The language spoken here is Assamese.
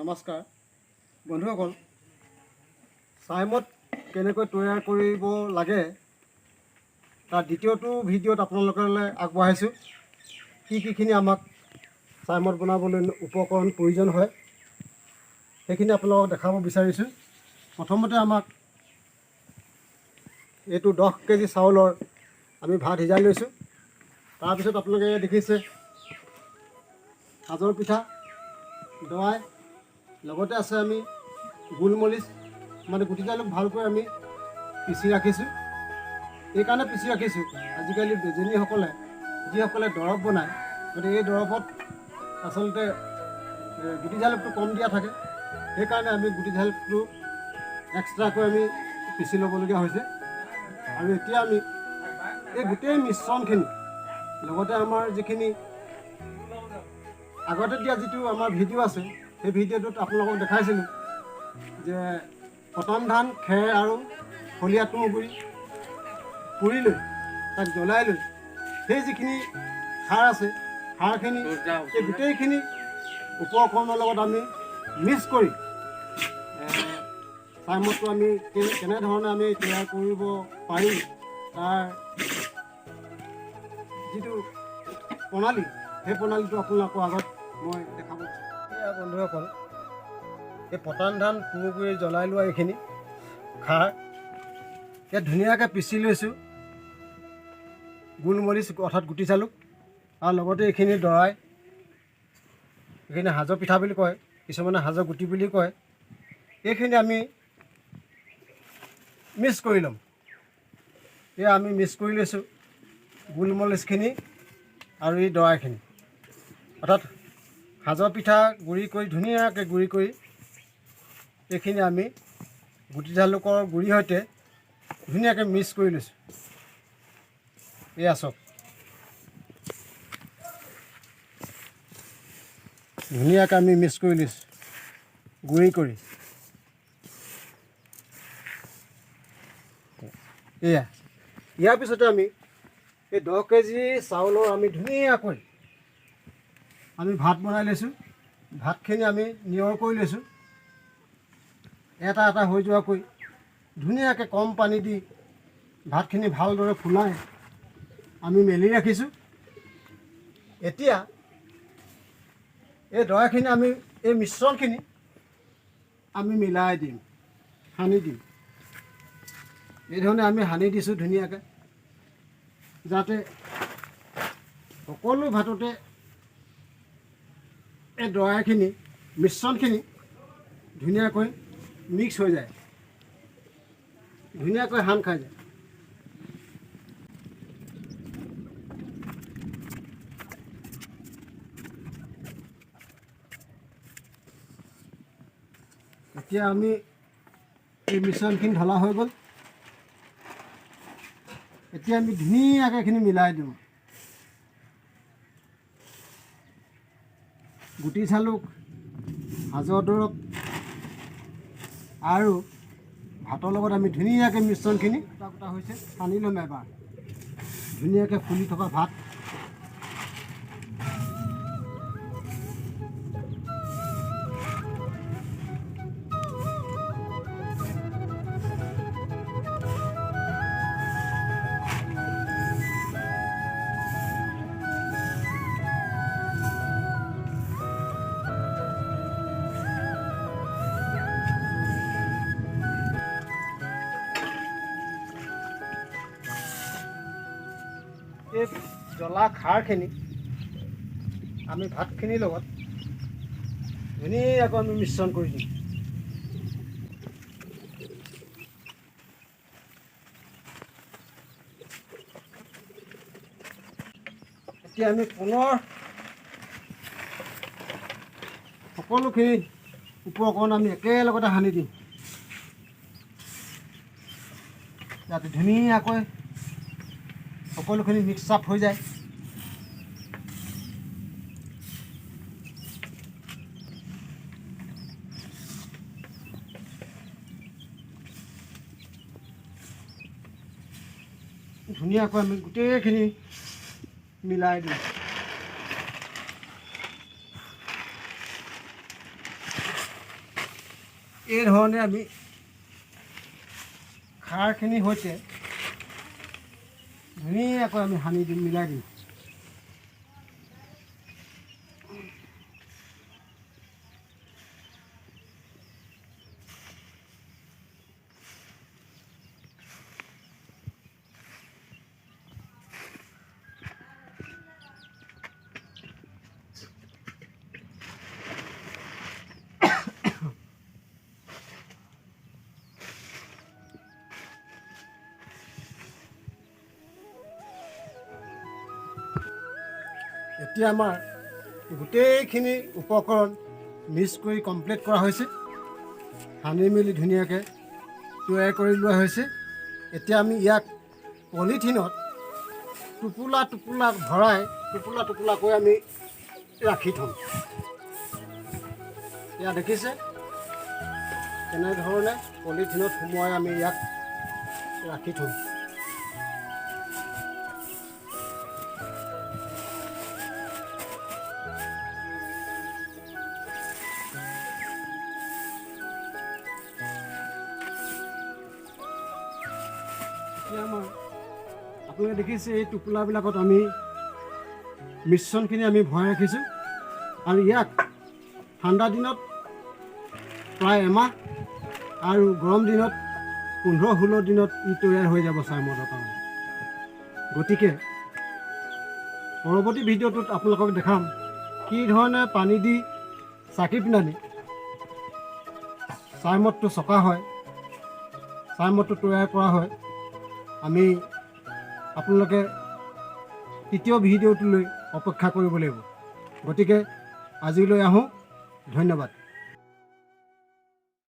নমস্কাৰ বন্ধুসকল, চাইমদ কেনেকৈ তৈয়াৰ কৰিব লাগে তাৰ দ্বিতীয়টো ভিডিঅ'ত আপোনালোকলৈ আগবঢ়াইছোঁ। কিখিনি আমাক চাইমদ বনাবলৈ উপকৰণ প্ৰয়োজন হয় সেইখিনি আপোনালোকক দেখাব বিচাৰিছোঁ। প্ৰথমতে আমাক এইটো 10 কেজি চাউলৰ আমি ভাত সিজাই লৈছোঁ। তাৰপিছত আপোনালোকে দেখিছে সাজৰ পিঠা, দৱাই, লগতে আছে আমি গোলমৰিচ মানে গুটি জালুক ভালকৈ আমি পিচি ৰাখিছোঁ। এইকাৰণে পিচি ৰাখিছোঁ, আজিকালি বেজনীসকলে যিসকলে দৰৱ বনায়, গতিকে এই দৰৱত আচলতে গুটি জালুকটো কম দিয়া থাকে। সেইকাৰণে আমি গুটি জালুকটো এক্সট্ৰাকৈ আমি পিচি ল'বলগীয়া হৈছে। আৰু এতিয়া আমি এই গোটেই মিশ্ৰণখিনি লগতে আমাৰ যিখিনি আগতে দিয়া যিটো আমাৰ ভিডিঅ' আছে, সেই ভিডিঅ'টোত আপোনালোকক দেখাইছিলোঁ যে পতান ধান, খেৰ আৰু খলীয়া তুঁহগুৰি পুৰি লৈ তাক জ্বলাই লৈ সেই যিখিনি সাৰ আছে, সাৰখিনি এই গোটেইখিনি উপকৰণৰ লগত আমি মিক্স কৰি চাইমদটো আমি কেনেধৰণে আমি তৈয়াৰ কৰিব পাৰিম তাৰ যিটো প্ৰণালী, সেই প্ৰণালীটো আপোনালোকৰ আগত মই দেখাব বিচাৰোঁ। বন্ধুসকল, এই পতান ধান, তুঁহগুৰি জ্বলাই লোৱা এইখিনি খাৰ ইয়াত ধুনীয়াকৈ পিচি লৈছোঁ। গোলমৰিচ অৰ্থাৎ গুটি জালুক আৰু লগতে এইখিনি দৰাই, এইখিনি সাজৰ পিঠা বুলি কয়, কিছুমানে সাজৰ গুটি বুলি কয়। এইখিনি আমি মিক্স কৰি ল'ম। এয়া আমি মিক্স কৰি লৈছোঁ গোলমৰিচখিনি আৰু এই দৰাইখিনি, অৰ্থাৎ সাজৰ পিঠা গুড়ি কৰি ধুনীয়াকৈ গুড়ি কৰি এইখিনি আমি গুটি জালুকৰ গুড়িৰ সৈতে ধুনীয়াকৈ মিক্স কৰি লৈছোঁ। এয়া চাওক, ধুনীয়াকৈ আমি মিক্স কৰি লৈছোঁ গুড়ি কৰি। এয়া ইয়াৰ পিছতে আমি এই 10 কেজি চাউলৰ আমি ধুনীয়াকৈ আমি ভাত বনাই লৈছোঁ। ভাতখিনি আমি নিয়ৰ কৰি লৈছোঁ, এটা এটা হৈ যোৱাকৈ ধুনীয়াকৈ কম পানী দি ভাতখিনি ভালদৰে ফুলাই আমি মেলি ৰাখিছোঁ। এতিয়া এই দৰাখিনি আমি এই মিশ্ৰণখিনি আমি মিলাই দিম, সানি দিম। এইধৰণে আমি সানি দিছোঁ ধুনীয়াকৈ, যাতে সকলো ভাততে এই দৰাখিনি মিশ্ৰণখিনি ধুনীয়াকৈ মিক্স হৈ যায়, ধুনীয়াকৈ সান খাই যায়। এতিয়া আমি এই মিশ্ৰণখিনি ঢলা হৈ গ'ল। এতিয়া আমি ধুনীয়াকৈ এইখিনি মিলাই দিওঁ। গুটি জালুক, সাজৰ দৰৱ আৰু ভাতৰ লগত আমি ধুনীয়াকৈ মিশ্ৰণখিনি কুটা হৈছে সানি ল'ম। এবাৰ ধুনীয়াকৈ ফুলি থকা ভাত এই জ্বলা খাৰখিনি আমি ভাতখিনিৰ লগত ধুনীয়াকৈ আমি মিশ্ৰণ কৰি দিম। এতিয়া আমি পুনৰ সকলোখিনি উপকৰণ আমি একেলগতে সানি দিম, যাতে ধুনীয়াকৈ সকলোখিনি মিক্স আপ হৈ যায়। ধুনীয়াকৈ আমি গোটেইখিনি মিলাই দিওঁ। এই ধৰণে আমি খাৰখিনিৰ সৈতে ধুনীয়াকৈ আমি সানি দিম, মিলাই দিম। এতিয়া আমাৰ গোটেইখিনি উপকৰণ মিক্স কৰি কমপ্লিট কৰা হৈছে, সানি মেলি ধুনীয়াকৈ তৈয়াৰ কৰি লোৱা হৈছে। এতিয়া আমি ইয়াক পলিথিনত টোপোলা টোপোলা ভৰাই টোপোলা টোপোলাকৈ আমি ৰাখি থ'ম। ইয়াত দেখিছে কেনেধৰণে পলিথিনত সোমোৱাই আমি ইয়াক ৰাখি থ'ম। এতিয়া আমাৰ আপোনালোকে দেখিছে এই টোপোলাবিলাকত আমি মিশ্ৰণখিনি আমি ভৰাই ৰাখিছোঁ আৰু ইয়াক ঠাণ্ডা দিনত প্ৰায় এমাহ আৰু গৰম দিনত 15-16 দিনত ই তৈয়াৰ হৈ যাব চাই মদৰ কাৰণে। গতিকে পৰৱৰ্তী ভিডিঅ'টোত আপোনালোকক দেখাম কি ধৰণে পানী দি চাকি পিনানি চাই মদটো চকা হয়, চাই মদটো তৈয়াৰ কৰা হয়। আমি আপোনালোকে তৃতীয় ভিডিঅ'টোলৈ অপেক্ষা কৰিব লাগিব। গতিকে আজিলৈ আহোঁ, ধন্যবাদ।